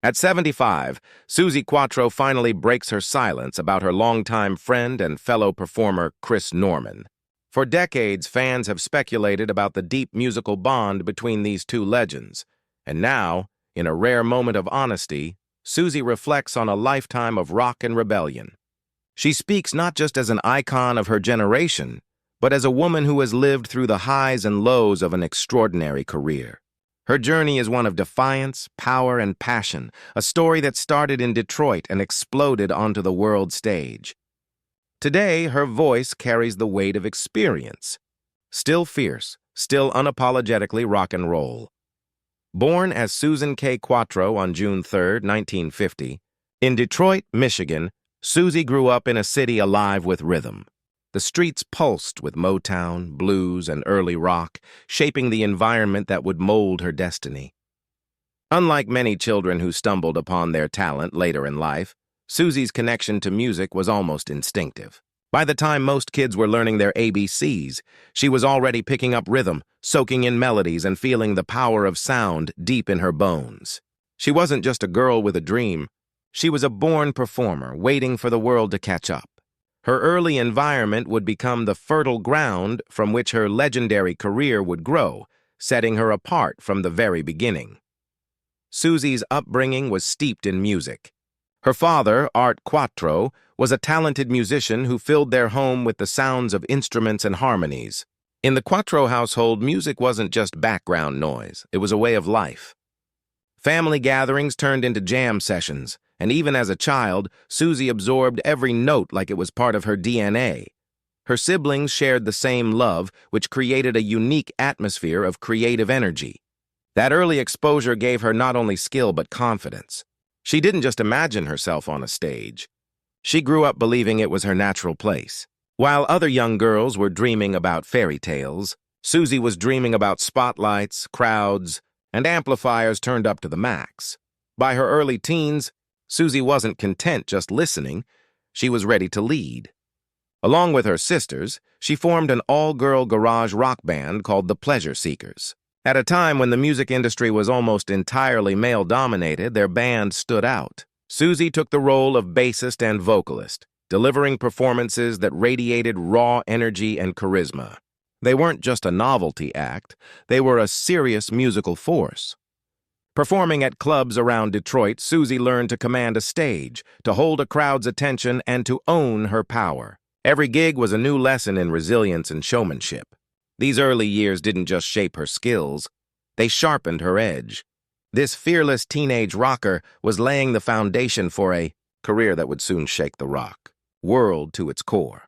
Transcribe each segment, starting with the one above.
At 75, Suzi Quatro finally breaks her silence about her longtime friend and fellow performer Chris Norman. For decades, fans have speculated about the deep musical bond between these two legends. And now, in a rare moment of honesty, Suzi reflects on a lifetime of rock and rebellion. She speaks not just as an icon of her generation, but as a woman who has lived through the highs and lows of an extraordinary career. Her journey is one of defiance, power, and passion, a story that started in Detroit and exploded onto the world stage. Today, her voice carries the weight of experience. Still fierce, still unapologetically rock and roll. Born as Susan K. Quatro on June 3, 1950, in Detroit, Michigan, Suzi grew up in a city alive with rhythm. The streets pulsed with Motown, blues, and early rock, shaping the environment that would mold her destiny. Unlike many children who stumbled upon their talent later in life, Suzi's connection to music was almost instinctive. By the time most kids were learning their ABCs, she was already picking up rhythm, soaking in melodies, and feeling the power of sound deep in her bones. She wasn't just a girl with a dream. She was a born performer, waiting for the world to catch up. Her early environment would become the fertile ground from which her legendary career would grow, setting her apart from the very beginning. Suzi's upbringing was steeped in music. Her father, Art Quatro, was a talented musician who filled their home with the sounds of instruments and harmonies. In the Quatro household, music wasn't just background noise, it was a way of life. Family gatherings turned into jam sessions, and even as a child, Suzi absorbed every note like it was part of her DNA. Her siblings shared the same love, which created a unique atmosphere of creative energy. That early exposure gave her not only skill but confidence. She didn't just imagine herself on a stage. She grew up believing it was her natural place. While other young girls were dreaming about fairy tales, Suzi was dreaming about spotlights, crowds, and amplifiers turned up to the max. By her early teens, Suzi wasn't content just listening, she was ready to lead. Along with her sisters, she formed an all-girl garage rock band called the Pleasure Seekers. At a time when the music industry was almost entirely male-dominated, their band stood out. Suzi took the role of bassist and vocalist, delivering performances that radiated raw energy and charisma. They weren't just a novelty act, they were a serious musical force. Performing at clubs around Detroit, Suzi learned to command a stage, to hold a crowd's attention, and to own her power. Every gig was a new lesson in resilience and showmanship. These early years didn't just shape her skills, they sharpened her edge. This fearless teenage rocker was laying the foundation for a career that would soon shake the rock world to its core.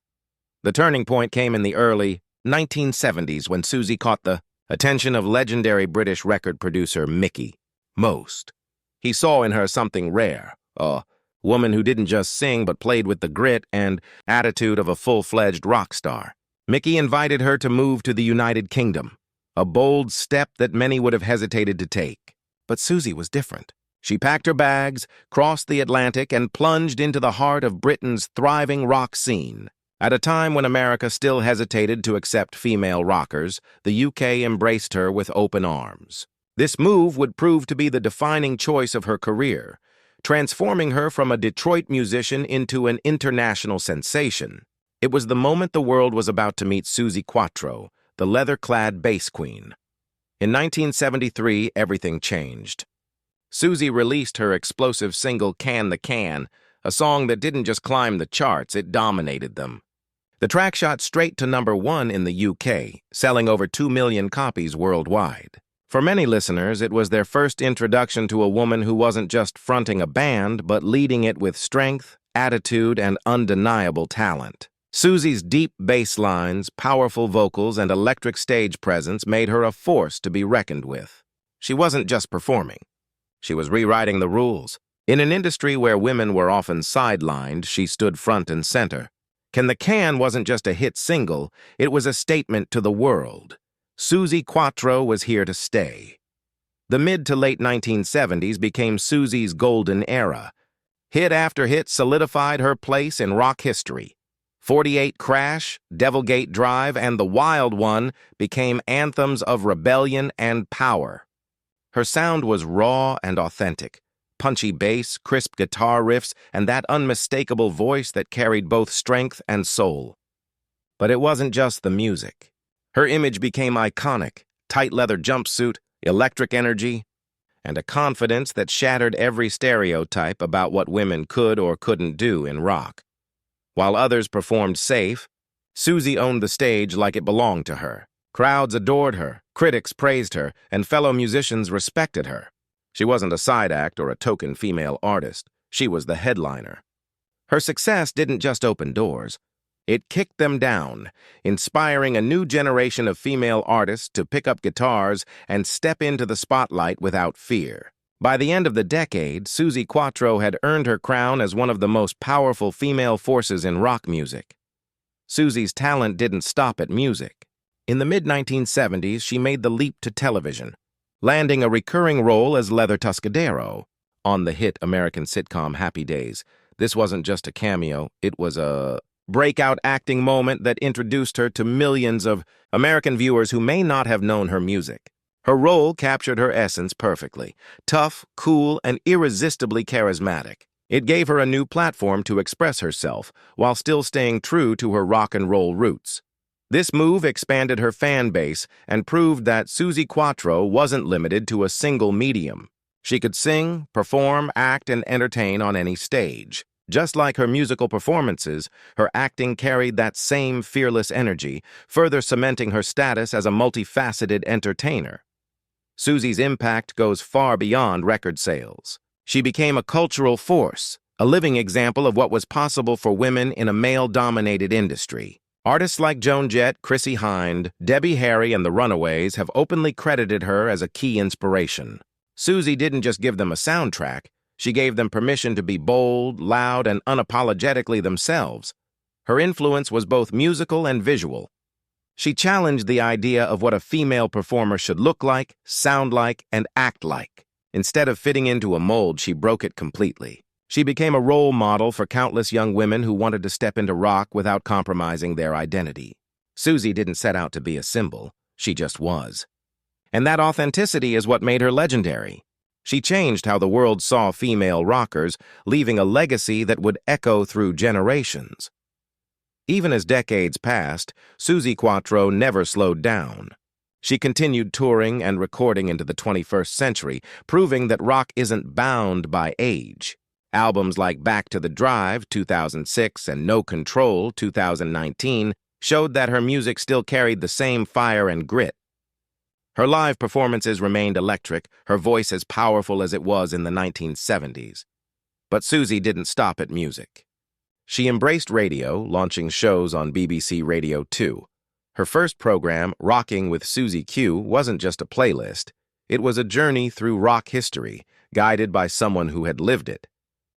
The turning point came in the early 1970s when Suzi caught the attention of legendary British record producer Mickey Most. He saw in her something rare, a woman who didn't just sing but played with the grit and attitude of a full-fledged rock star. Mickey invited her to move to the United Kingdom, a bold step that many would have hesitated to take. But Suzi was different. She packed her bags, crossed the Atlantic, and plunged into the heart of Britain's thriving rock scene. At a time when America still hesitated to accept female rockers, the UK embraced her with open arms. This move would prove to be the defining choice of her career, transforming her from a Detroit musician into an international sensation. It was the moment the world was about to meet Suzi Quatro, the leather-clad bass queen. In 1973, everything changed. Suzi released her explosive single Can the Can, a song that didn't just climb the charts, it dominated them. The track shot straight to #1 in the UK, selling over 2 million copies worldwide. For many listeners, it was their first introduction to a woman who wasn't just fronting a band, but leading it with strength, attitude, and undeniable talent. Suzi's deep bass lines, powerful vocals, and electric stage presence made her a force to be reckoned with. She wasn't just performing. She was rewriting the rules. In an industry where women were often sidelined, she stood front and center. Can the Can wasn't just a hit single, it was a statement to the world. Suzi Quatro was here to stay. The mid to late 1970s became Suzi's golden era. Hit after hit solidified her place in rock history. 48 Crash, Devilgate Drive, and The Wild One became anthems of rebellion and power. Her sound was raw and authentic, punchy bass, crisp guitar riffs, and that unmistakable voice that carried both strength and soul. But it wasn't just the music. Her image became iconic: tight leather jumpsuit, electric energy, and a confidence that shattered every stereotype about what women could or couldn't do in rock. While others performed safe, Suzi owned the stage like it belonged to her. Crowds adored her, critics praised her, and fellow musicians respected her. She wasn't a side act or a token female artist. She was the headliner. Her success didn't just open doors. It kicked them down, inspiring a new generation of female artists to pick up guitars and step into the spotlight without fear. By the end of the decade, Suzi Quatro had earned her crown as one of the most powerful female forces in rock music. Suzi's talent didn't stop at music. In the mid-1970s, she made the leap to television, landing a recurring role as Leather Tuscadero on the hit American sitcom Happy Days. This wasn't just a cameo, it was a breakout acting moment that introduced her to millions of American viewers who may not have known her music. Her role captured her essence perfectly: tough, cool, and irresistibly charismatic. It gave her a new platform to express herself while still staying true to her rock and roll roots. This move expanded her fan base and proved that Suzi Quatro wasn't limited to a single medium. She could sing, perform, act, and entertain on any stage. Just like her musical performances, her acting carried that same fearless energy, further cementing her status as a multifaceted entertainer. Suzi's impact goes far beyond record sales. She became a cultural force, a living example of what was possible for women in a male-dominated industry. Artists like Joan Jett, Chrissie Hynde, Debbie Harry, and the Runaways have openly credited her as a key inspiration. Suzi didn't just give them a soundtrack, she gave them permission to be bold, loud, and unapologetically themselves. Her influence was both musical and visual. She challenged the idea of what a female performer should look like, sound like, and act like. Instead of fitting into a mold, she broke it completely. She became a role model for countless young women who wanted to step into rock without compromising their identity. Suzi didn't set out to be a symbol, she just was. And that authenticity is what made her legendary. She changed how the world saw female rockers, leaving a legacy that would echo through generations. Even as decades passed, Suzi Quatro never slowed down. She continued touring and recording into the 21st century, proving that rock isn't bound by age. Albums like Back to the Drive, 2006, and No Control, 2019, showed that her music still carried the same fire and grit. Her live performances remained electric, her voice as powerful as it was in the 1970s. But Suzi didn't stop at music. She embraced radio, launching shows on BBC Radio 2. Her first program, Rocking with Suzi Q, wasn't just a playlist. It was a journey through rock history, guided by someone who had lived it.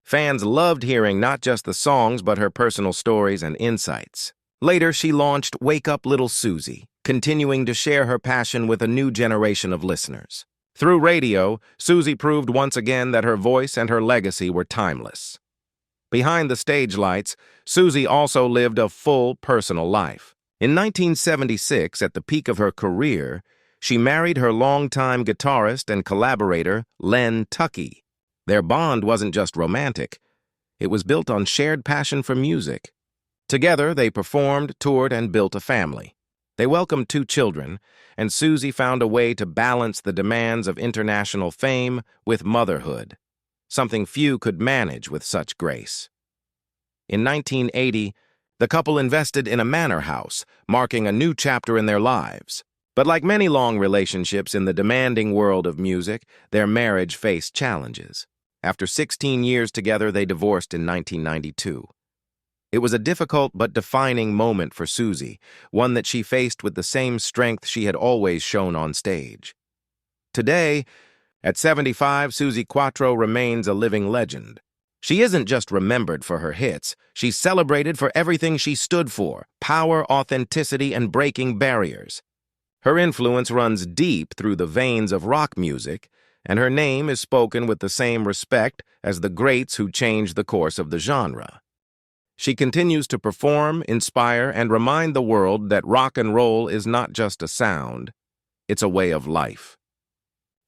Fans loved hearing not just the songs but her personal stories and insights. Later, she launched Wake Up Little Suzi, continuing to share her passion with a new generation of listeners. Through radio, Suzi proved once again that her voice and her legacy were timeless. Behind the stage lights, Suzi also lived a full personal life. In 1976, at the peak of her career, she married her longtime guitarist and collaborator, Len Tucky. Their bond wasn't just romantic. It was built on shared passion for music. Together, they performed, toured, and built a family. They welcomed 2 children, and Suzi found a way to balance the demands of international fame with motherhood, something few could manage with such grace. In 1980, the couple invested in a manor house, marking a new chapter in their lives. But like many long relationships in the demanding world of music, their marriage faced challenges. After 16 years together, they divorced in 1992. It was a difficult but defining moment for Suzi, one that she faced with the same strength she had always shown on stage. Today, at 75, Suzi Quatro remains a living legend. She isn't just remembered for her hits, she's celebrated for everything she stood for: power, authenticity, and breaking barriers. Her influence runs deep through the veins of rock music, and her name is spoken with the same respect as the greats who changed the course of the genre. She continues to perform, inspire, and remind the world that rock and roll is not just a sound, it's a way of life.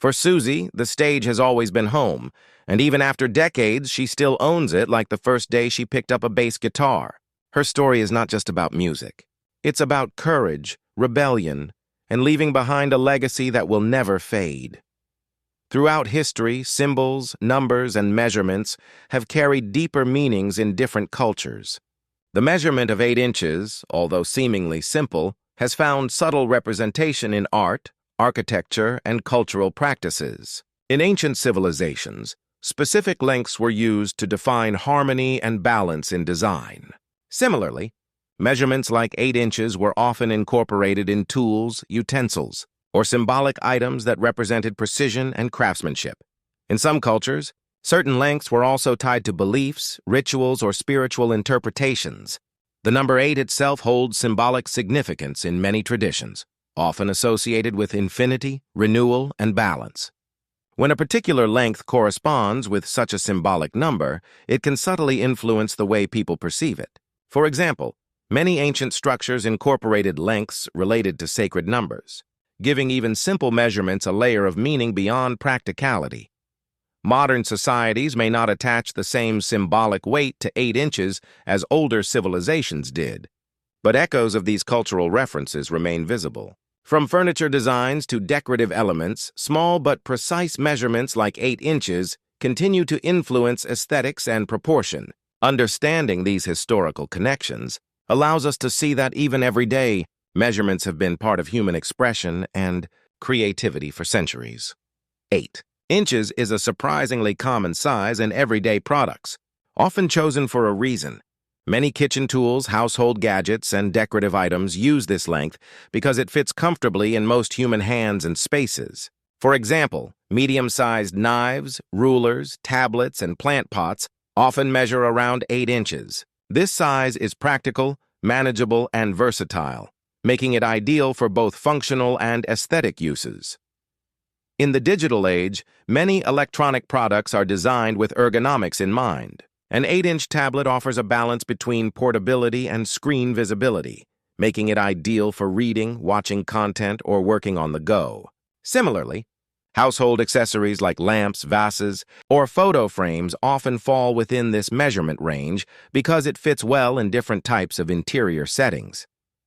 For Suzi, the stage has always been home, and even after decades, she still owns it like the first day she picked up a bass guitar. Her story is not just about music. It's about courage, rebellion, and leaving behind a legacy that will never fade. Throughout history, symbols, numbers, and measurements have carried deeper meanings in different cultures. The measurement of 8 inches, although seemingly simple, has found subtle representation in art, architecture, and cultural practices. In ancient civilizations, specific lengths were used to define harmony and balance in design. Similarly, measurements like 8 inches were often incorporated in tools, utensils, or symbolic items that represented precision and craftsmanship. In some cultures, certain lengths were also tied to beliefs, rituals, or spiritual interpretations. The number 8 itself holds symbolic significance in many traditions, often associated with infinity, renewal, and balance. When a particular length corresponds with such a symbolic number, it can subtly influence the way people perceive it. For example, many ancient structures incorporated lengths related to sacred numbers, giving even simple measurements a layer of meaning beyond practicality. Modern societies may not attach the same symbolic weight to 8 inches as older civilizations did, but echoes of these cultural references remain visible. From furniture designs to decorative elements, small but precise measurements like 8 inches continue to influence aesthetics and proportion. Understanding these historical connections allows us to see that even every day, measurements have been part of human expression and creativity for centuries. 8 inches is a surprisingly common size in everyday products, often chosen for a reason. Many kitchen tools, household gadgets, and decorative items use this length because it fits comfortably in most human hands and spaces. For example, medium-sized knives, rulers, tablets, and plant pots often measure around 8 inches. This size is practical, manageable, and versatile, making it ideal for both functional and aesthetic uses. In the digital age, many electronic products are designed with ergonomics in mind. An 8-inch tablet offers a balance between portability and screen visibility, making it ideal for reading, watching content, or working on the go. Similarly, household accessories like lamps, vases, or photo frames often fall within this measurement range because it fits well in different types of interior settings.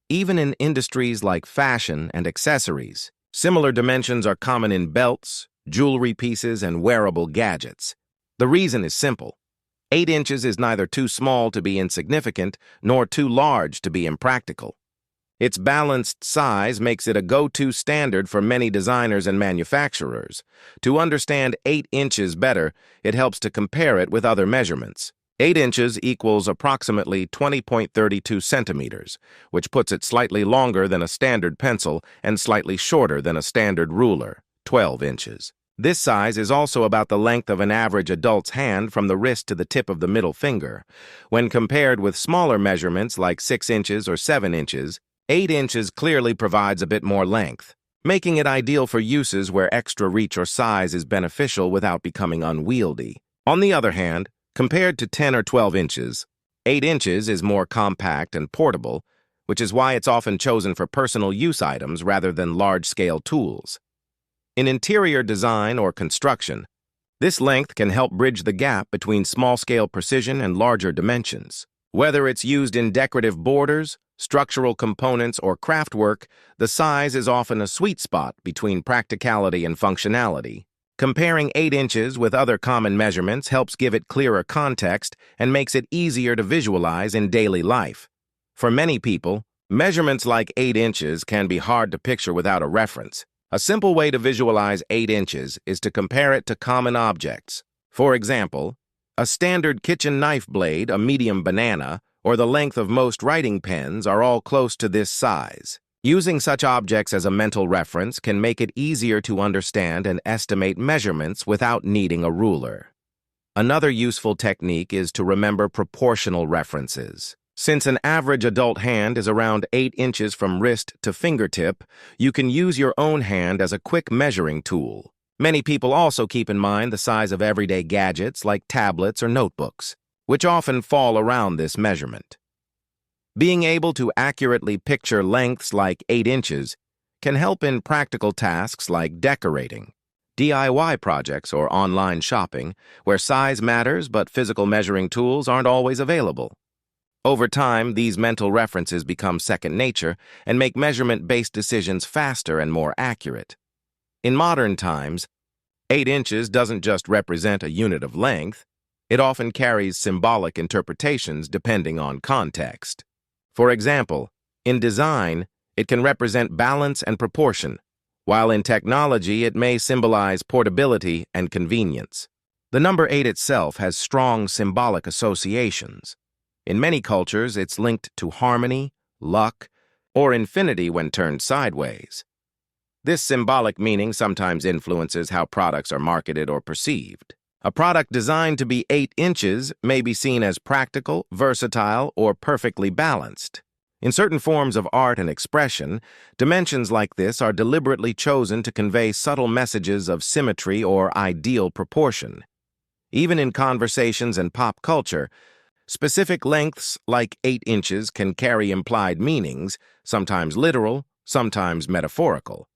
Even in industries like fashion and accessories, similar dimensions are common in belts, jewelry pieces, and wearable gadgets. The reason is simple. 8 inches is neither too small to be insignificant nor too large to be impractical. Its balanced size makes it a go-to standard for many designers and manufacturers. To understand 8 inches better, it helps to compare it with other measurements. 8 inches equals approximately 20.32 centimeters, which puts it slightly longer than a standard pencil and slightly shorter than a standard ruler, 12 inches. This size is also about the length of an average adult's hand from the wrist to the tip of the middle finger. When compared with smaller measurements like 6 inches or 7 inches, 8 inches clearly provides a bit more length, making it ideal for uses where extra reach or size is beneficial without becoming unwieldy. On the other hand, compared to 10 or 12 inches, 8 inches is more compact and portable, which is why it's often chosen for personal use items rather than large-scale tools. In interior design or construction, this length can help bridge the gap between small-scale precision and larger dimensions. Whether it's used in decorative borders, structural components, or craftwork, the size is often a sweet spot between practicality and functionality. Comparing 8 inches with other common measurements helps give it clearer context and makes it easier to visualize in daily life. For many people, measurements like 8 inches can be hard to picture without a reference. A simple way to visualize 8 inches is to compare it to common objects. For example, a standard kitchen knife blade, a medium banana, or the length of most writing pens are all close to this size. Using such objects as a mental reference can make it easier to understand and estimate measurements without needing a ruler. Another useful technique is to remember proportional references. Since an average adult hand is around 8 inches from wrist to fingertip, you can use your own hand as a quick measuring tool. Many people also keep in mind the size of everyday gadgets like tablets or notebooks. which often fall around this measurement. Being able to accurately picture lengths like 8 inches can help in practical tasks like decorating, DIY projects, or online shopping, where size matters but physical measuring tools aren't always available. Over time, these mental references become second nature and make measurement-based decisions faster and more accurate. In modern times, 8 inches doesn't just represent a unit of length, it often carries symbolic interpretations depending on context. For example, in design, it can represent balance and proportion, while in technology it may symbolize portability and convenience. The number 8 itself has strong symbolic associations. In many cultures, it's linked to harmony, luck, or infinity when turned sideways. This symbolic meaning sometimes influences how products are marketed or perceived. A product designed to be 8 inches may be seen as practical, versatile, or perfectly balanced. In certain forms of art and expression, dimensions like this are deliberately chosen to convey subtle messages of symmetry or ideal proportion. Even in conversations and pop culture, specific lengths like 8 inches can carry implied meanings, sometimes literal, sometimes metaphorical.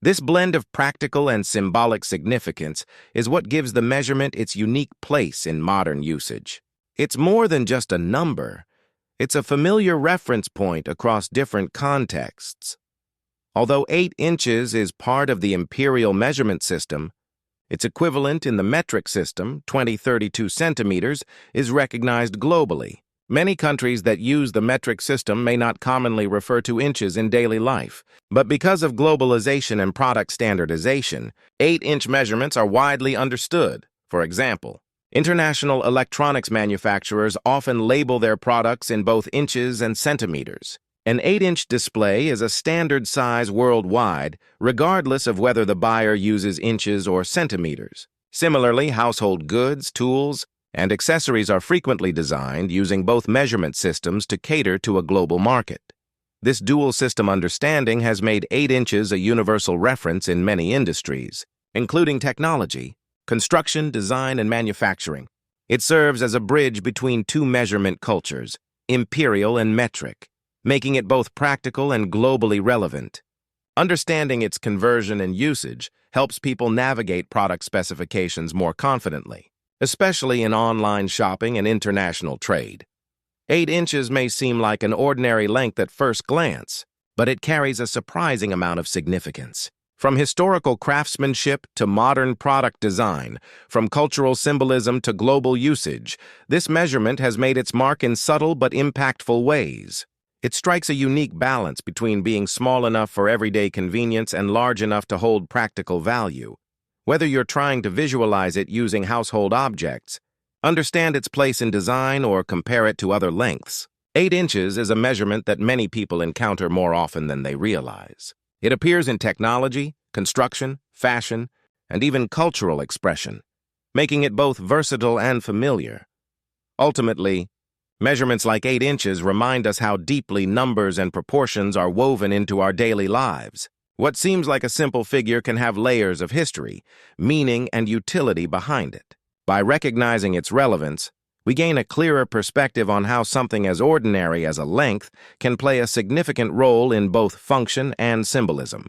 This blend of practical and symbolic significance is what gives the measurement its unique place in modern usage. It's more than just a number. It's a familiar reference point across different contexts. Although 8 inches is part of the imperial measurement system, its equivalent in the metric system, 2032 centimeters, is recognized globally. Many countries that use the metric system may not commonly refer to inches in daily life, but because of globalization and product standardization, 8-inch measurements are widely understood. For example, international electronics manufacturers often label their products in both inches and centimeters. An 8-inch display is a standard size worldwide, regardless of whether the buyer uses inches or centimeters. Similarly, household goods, tools, and accessories are frequently designed using both measurement systems to cater to a global market. This dual system understanding has made 8 inches a universal reference in many industries, including technology, construction, design, and manufacturing. It serves as a bridge between two measurement cultures, imperial and metric, making it both practical and globally relevant. Understanding its conversion and usage helps people navigate product specifications more confidently, especially in online shopping and international trade. 8 inches may seem like an ordinary length at first glance, but it carries a surprising amount of significance. From historical craftsmanship to modern product design, from cultural symbolism to global usage, this measurement has made its mark in subtle but impactful ways. It strikes a unique balance between being small enough for everyday convenience and large enough to hold practical value. Whether you're trying to visualize it using household objects, understand its place in design, or compare it to other lengths, 8 inches is a measurement that many people encounter more often than they realize. It appears in technology, construction, fashion, and even cultural expression, making it both versatile and familiar. Ultimately, measurements like 8 inches remind us how deeply numbers and proportions are woven into our daily lives. What seems like a simple figure can have layers of history, meaning, and utility behind it. By recognizing its relevance, we gain a clearer perspective on how something as ordinary as a length can play a significant role in both function and symbolism.